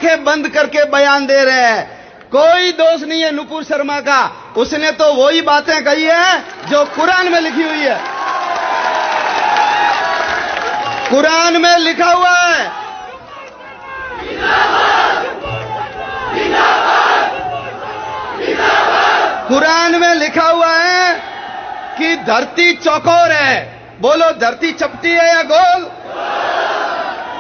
आंखें बंद करके बयान दे रहे हैं। कोई दोष नहीं है नुपुर शर्मा का, उसने तो वही बातें कही है जो कुरान में लिखी हुई है। कुरान में लिखा हुआ है, कुरान में लिखा हुआ है कि धरती चौकोर है। बोलो, धरती चपटी है या गोल?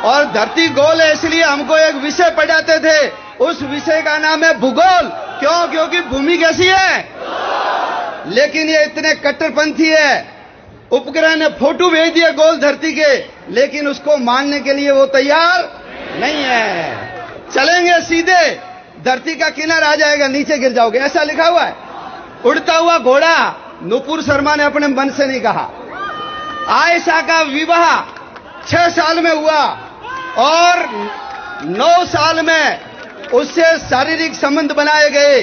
और धरती गोल है इसलिए हमको एक विषय पढ़ाते थे, उस विषय का नाम है भूगोल। क्यों? क्योंकि भूमि कैसी है। लेकिन ये इतने कट्टरपंथी है, उपग्रह ने फोटो भेज दिए गोल धरती के, लेकिन उसको मानने के लिए वो तैयार नहीं है। चलेंगे सीधे, धरती का किनारा आ जाएगा, नीचे गिर जाओगे, ऐसा लिखा हुआ है। उड़ता हुआ घोड़ा नुपुर शर्मा ने अपने मन से नहीं कहा। आयशा का विवाह 6 साल में हुआ और 9 साल में उससे शारीरिक संबंध बनाए गए।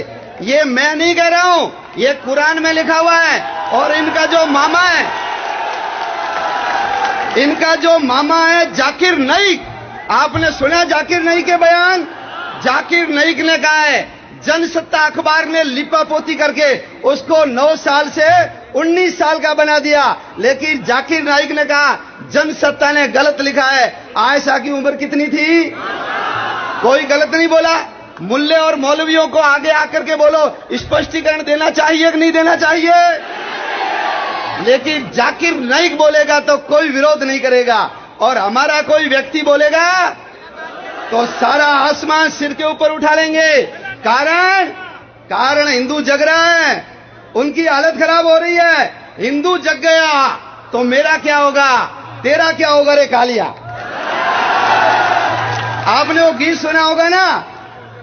ये मैं नहीं कह रहा हूं, ये कुरान में लिखा हुआ है। और इनका जो मामा है, इनका जो मामा है जाकिर नाइक, आपने सुना जाकिर नाइक के बयान? जाकिर नाइक ने कहा है, जनसत्ता अखबार ने लिपापोती करके उसको 9 साल से 19 साल का बना दिया। लेकिन जाकिर नाइक ने कहा जनसत्ता ने गलत लिखा है। आयशा की उम्र कितनी थी? कोई गलत नहीं बोला। मुल्ले और मौलवियों को आगे आकर के बोलो, स्पष्टीकरण देना चाहिए कि नहीं देना चाहिए? लेकिन जाकिर नाइक बोलेगा तो कोई विरोध नहीं करेगा, और हमारा कोई व्यक्ति बोलेगा तो सारा आसमान सिर के ऊपर उठा लेंगे। कारण हिंदू जग रहा है, उनकी हालत खराब हो रही है। हिंदू जग गया तो मेरा क्या होगा, तेरा क्या होगा रे कालिया। आपने वो गीत सुना होगा ना,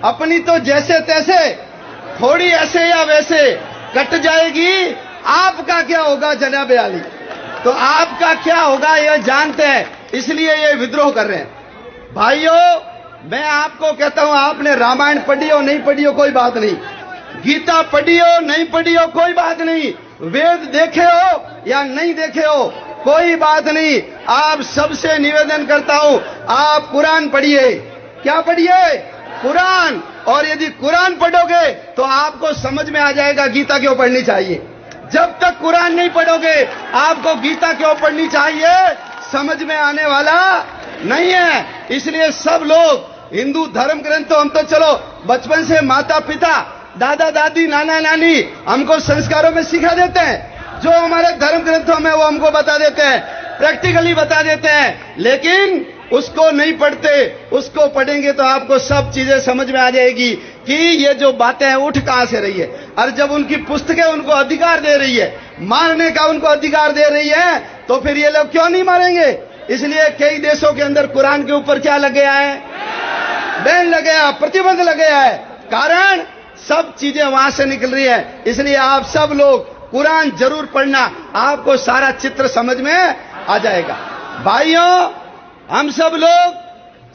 अपनी तो जैसे तैसे, थोड़ी ऐसे या वैसे कट जाएगी, आपका क्या होगा जनाबे आली। तो आपका क्या होगा ये जानते हैं, इसलिए ये विद्रोह कर रहे हैं। भाइयों, मैं आपको कहता हूं, आपने रामायण पढ़ी हो नहीं पढ़ी हो कोई बात नहीं, गीता पढ़ी हो नहीं पढ़ी हो कोई बात नहीं, वेद देखे हो या नहीं देखे हो कोई बात नहीं। आप सबसे निवेदन करता हूं, आप कुरान पढ़िए। क्या पढ़िए? कुरान। और यदि कुरान पढ़ोगे तो आपको समझ में आ जाएगा गीता क्यों पढ़नी चाहिए। जब तक कुरान नहीं पढ़ोगे, आपको गीता क्यों पढ़नी चाहिए समझ में आने वाला नहीं है। इसलिए सब लोग हिंदू धर्म ग्रंथों, हम तो चलो बचपन से माता पिता, दादा दादी, नाना नानी हमको संस्कारों में सिखा देते हैं, जो हमारे धर्म ग्रंथों में वो हमको बता देते हैं, प्रैक्टिकली बता देते हैं। लेकिन उसको नहीं पढ़ते, उसको पढ़ेंगे तो आपको सब चीजें समझ में आ जाएगी कि ये जो बातें हैं उठ कहां से रही है। और जब उनकी पुस्तकें उनको अधिकार दे रही है, मारने का उनको अधिकार दे रही है, तो फिर ये लोग क्यों नहीं मारेंगे। इसलिए कई देशों के अंदर कुरान के ऊपर क्या लग गया है, बैन लग गया, प्रतिबंध लग गया है। कारण सब चीजें वहां से निकल रही है। इसलिए आप सब लोग कुरान जरूर पढ़ना, आपको सारा चित्र समझ में आ जाएगा। भाइयों, हम सब लोग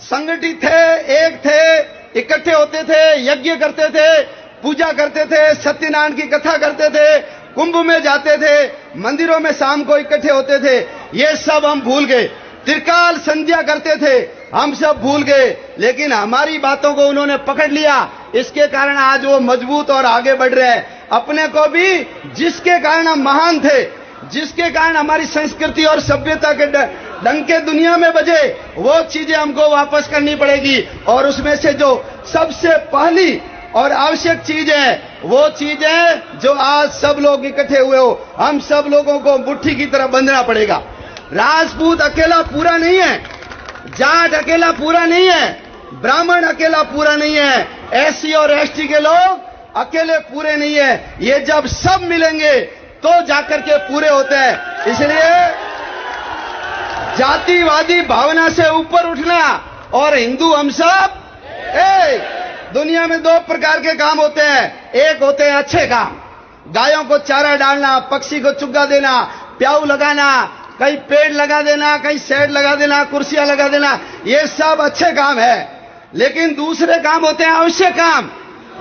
संगठित थे, एक थे, इकट्ठे होते थे, यज्ञ करते थे, पूजा करते थे, सत्यनारायण की कथा करते थे, कुंभ में जाते थे, मंदिरों में शाम को इकट्ठे होते थे। ये सब हम भूल गए। त्रिकाल संध्या करते थे, हम सब भूल गए। लेकिन हमारी बातों को उन्होंने पकड़ लिया, इसके कारण आज वो मजबूत और आगे बढ़ रहे हैं। अपने को भी, जिसके कारण हम महान थे, जिसके कारण हमारी संस्कृति और सभ्यता के डंके दुनिया में बजे, वो चीजें हमको वापस करनी पड़ेगी। और उसमें से जो सबसे पहली और आवश्यक चीज है, वो चीज है जो आज सब लोग इकट्ठे हुए हो, हम सब लोगों को मुट्ठी की तरह बंधना पड़ेगा। राजपूत अकेला पूरा नहीं है, जाट अकेला पूरा नहीं है, ब्राह्मण अकेला पूरा नहीं है, एससी और एसटी के लोग अकेले पूरे नहीं है। ये जब सब मिलेंगे तो जाकर के पूरे होते हैं। इसलिए जातिवादी भावना से ऊपर उठना और हिंदू हम सब एक। दुनिया में 2 प्रकार के काम होते हैं, एक होते हैं अच्छे काम, गायों को चारा डालना, पक्षी को चुग्गा देना, प्याऊ लगाना, कहीं पेड़ लगा देना, कहीं शेड लगा देना, कुर्सियां लगा देना, ये सब अच्छे काम है। लेकिन दूसरे काम होते हैं आवश्यक काम।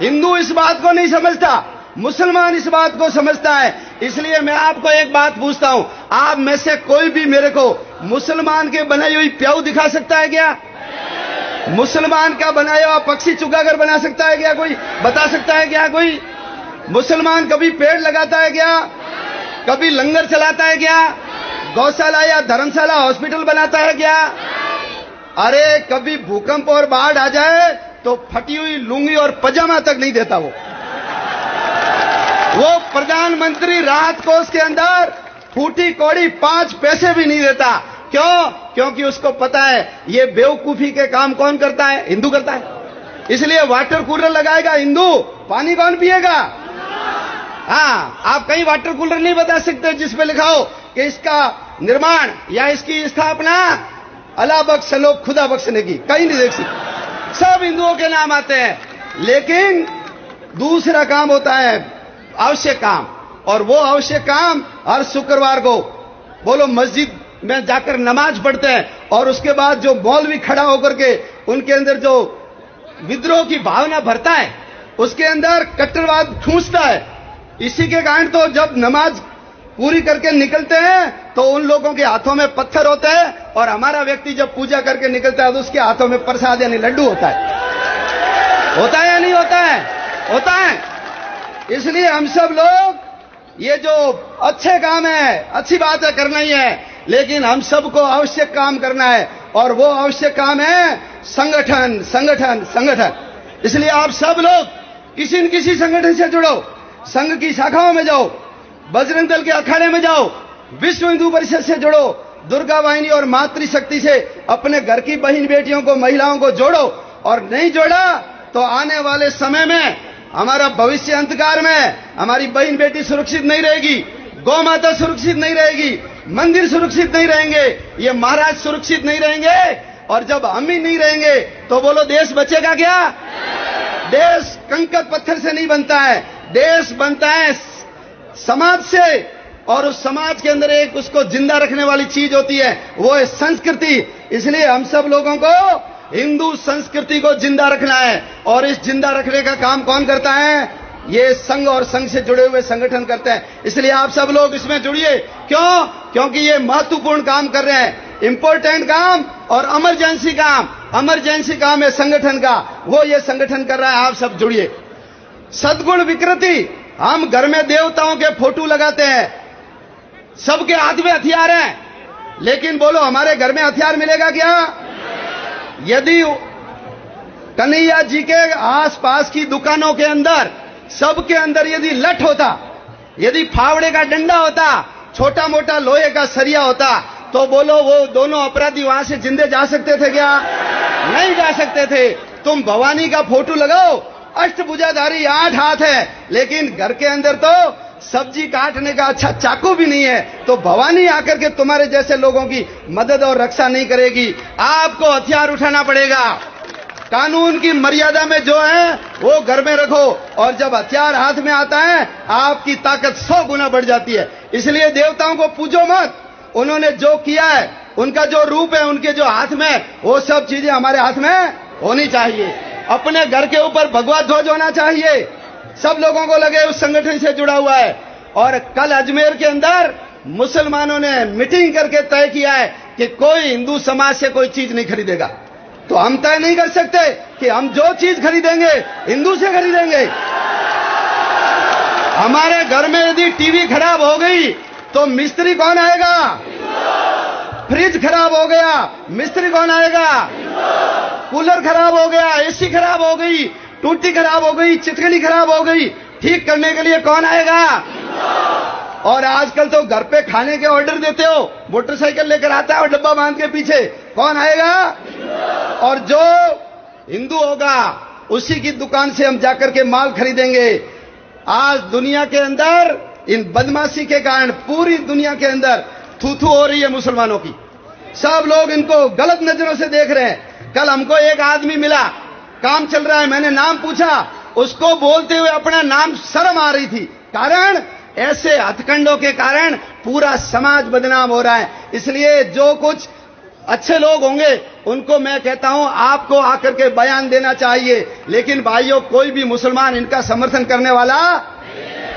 हिंदू इस बात को नहीं समझता, मुसलमान इस बात को समझता है। इसलिए मैं आपको एक बात पूछता हूं, आप में से कोई भी मेरे को मुसलमान के बनाई हुई प्याऊ दिखा सकता है क्या? मुसलमान का बनाया हुआ पक्षी चुगाकर बना सकता है क्या कोई? बता सकता है क्या कोई? मुसलमान कभी पेड़ लगाता है क्या? कभी लंगर चलाता है क्या? गौशाला या धर्मशाला हॉस्पिटल बनाता है क्या? अरे कभी भूकंप और बाढ़ आ जाए तो फटी हुई लुंगी और पजामा तक नहीं देता वो प्रधानमंत्री राहत कोष के अंदर फूटी कौड़ी 5 पैसे भी नहीं देता। क्यों? क्योंकि उसको पता है ये बेवकूफी के काम कौन करता है? हिंदू करता है। इसलिए वाटर कूलर लगाएगा हिंदू, पानी कौन पिएगा? हाँ, आप कहीं वाटर कूलर नहीं बता सकते जिसपे लिखा हो कि इसका निर्माण या इसकी स्थापना अल्लाह बख्श लो खुदा बख्शने की, कहीं नहीं देख सकते। सब हिंदुओं के नाम आते हैं। लेकिन दूसरा काम होता है आवश्यक काम, और वो आवश्यक काम हर शुक्रवार को बोलो मस्जिद में जाकर नमाज पढ़ते हैं, और उसके बाद जो मौलवी खड़ा होकर के उनके अंदर जो विद्रोह की भावना भरता है, उसके अंदर कट्टरवाद ठूंसता है। इसी के कारण तो जब नमाज पूरी करके निकलते हैं तो उन लोगों के हाथों में पत्थर होते हैं, और हमारा व्यक्ति जब पूजा करके निकलता है तो उसके हाथों में प्रसाद यानी लड्डू होता है। होता है या नहीं होता है? होता है। इसलिए हम सब लोग ये जो अच्छे काम है, अच्छी बात है, करना ही है, लेकिन हम सबको आवश्यक काम करना है, और वो आवश्यक काम है संगठन, संगठन, संगठन। इसलिए आप सब लोग किसी न किसी संगठन से जुड़ो, संघ की शाखाओं में जाओ, बजरंग दल के अखाड़े में जाओ, विश्व हिंदू परिषद से जुड़ो, दुर्गा वाहिनी और मातृशक्ति से अपने घर की बहन बेटियों को, महिलाओं को जोड़ो। और नहीं जोड़ा तो आने वाले समय में हमारा भविष्य अंधकार में, हमारी बहन बेटी सुरक्षित नहीं रहेगी, गौ माता सुरक्षित नहीं रहेगी, मंदिर सुरक्षित नहीं रहेंगे, ये महाराज सुरक्षित नहीं रहेंगे। और जब हम ही नहीं रहेंगे तो बोलो देश बचेगा क्या? देश कंकड़ पत्थर से नहीं बनता है, देश बनता है समाज से, और उस समाज के अंदर एक उसको जिंदा रखने वाली चीज होती है, वो है संस्कृति। इसलिए हम सब लोगों को हिंदू संस्कृति को जिंदा रखना है, और इस जिंदा रखने का काम कौन करता है? ये संघ और संघ से जुड़े हुए संगठन करते हैं। इसलिए आप सब लोग इसमें जुड़िए। क्यों? क्योंकि ये महत्वपूर्ण काम कर रहे हैं, इंपॉर्टेंट काम और इमरजेंसी काम। इमरजेंसी काम है संगठन का, वो ये संगठन कर रहा है। आप सब जुड़िए। सद्गुण विकृति, हम घर में देवताओं के फोटो लगाते हैं, सबके हाथ में हथियार हैं, लेकिन बोलो हमारे घर में हथियार मिलेगा क्या? यदि कन्हैया जी के आसपास की दुकानों के अंदर, सबके अंदर यदि लठ होता, यदि फावड़े का डंडा होता, छोटा मोटा लोहे का सरिया होता, तो बोलो वो दोनों अपराधी वहां से जिंदे जा सकते थे क्या? नहीं जा सकते थे। तुम भवानी का फोटो लगाओ, अष्टभुजाधारी 8 हाथ है, लेकिन घर के अंदर तो सब्जी काटने का अच्छा चाकू भी नहीं है, तो भवानी आकर के तुम्हारे जैसे लोगों की मदद और रक्षा नहीं करेगी। आपको हथियार उठाना पड़ेगा। कानून की मर्यादा में जो है वो घर में रखो, और जब हथियार हाथ में आता है आपकी ताकत 100 गुना बढ़ जाती है। इसलिए देवताओं को पूजो मत, उन्होंने जो किया है, उनका जो रूप है, उनके जो हाथ में, वो सब चीजें हमारे हाथ में होनी चाहिए। अपने घर के ऊपर भगवा ध्वज होना चाहिए, सब लोगों को लगे उस संगठन से जुड़ा हुआ है। और कल अजमेर के अंदर मुसलमानों ने मीटिंग करके तय किया है कि कोई हिंदू समाज से कोई चीज नहीं खरीदेगा। तो हम तय नहीं कर सकते कि हम जो चीज खरीदेंगे हिंदू से खरीदेंगे। हमारे घर में यदि टीवी खराब हो गई तो मिस्त्री कौन आएगा? फ्रिज खराब हो गया, मिस्त्री कौन आएगा? कूलर खराब हो गया, एसी खराब हो गई, टूटी खराब हो गई, चिटकनी खराब हो गई, ठीक करने के लिए कौन आएगा? और आजकल तो घर पे खाने के ऑर्डर देते हो, मोटरसाइकिल लेकर आता है और डब्बा बांध के पीछे, कौन आएगा? और जो हिंदू होगा उसी की दुकान से हम जाकर के माल खरीदेंगे। आज दुनिया के अंदर इन बदमाशी के कारण पूरी दुनिया के अंदर थू-थू हो रही है मुसलमानों की। सब लोग इनको गलत नजरों से देख रहे हैं। कल हमको एक आदमी मिला, काम चल रहा है, मैंने नाम पूछा, उसको बोलते हुए अपना नाम शर्म आ रही थी। कारण ऐसे हथकंडों के कारण पूरा समाज बदनाम हो रहा है। इसलिए जो कुछ अच्छे लोग होंगे उनको मैं कहता हूं आपको आकर के बयान देना चाहिए। लेकिन भाइयों, कोई भी मुसलमान इनका समर्थन करने वाला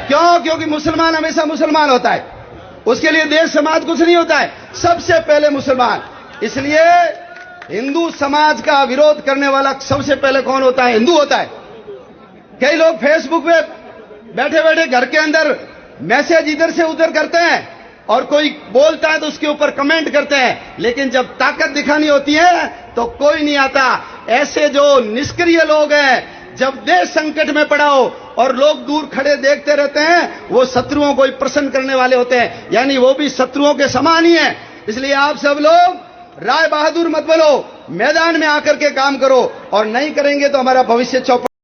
क्यों? क्योंकि मुसलमान हमेशा मुसलमान होता है, उसके लिए देश समाज कुछ नहीं होता है, सबसे पहले मुसलमान। इसलिए हिंदू समाज का विरोध करने वाला सबसे पहले कौन होता है? हिंदू होता है। कई लोग फेसबुक पे बैठे बैठे घर के अंदर मैसेज इधर से उधर करते हैं और कोई बोलता है तो उसके ऊपर कमेंट करते हैं, लेकिन जब ताकत दिखानी होती है तो कोई नहीं आता। ऐसे जो निष्क्रिय लोग हैं, जब देश संकट में पड़ा हो और लोग दूर खड़े देखते रहते हैं, वो शत्रुओं को ही प्रसन्न करने वाले होते हैं, यानी वो भी शत्रुओं के समान ही है। इसलिए आप सब लोग राय बहादुर मत बनो, मैदान में आकर के काम करो, और नहीं करेंगे तो हमारा भविष्य चौपट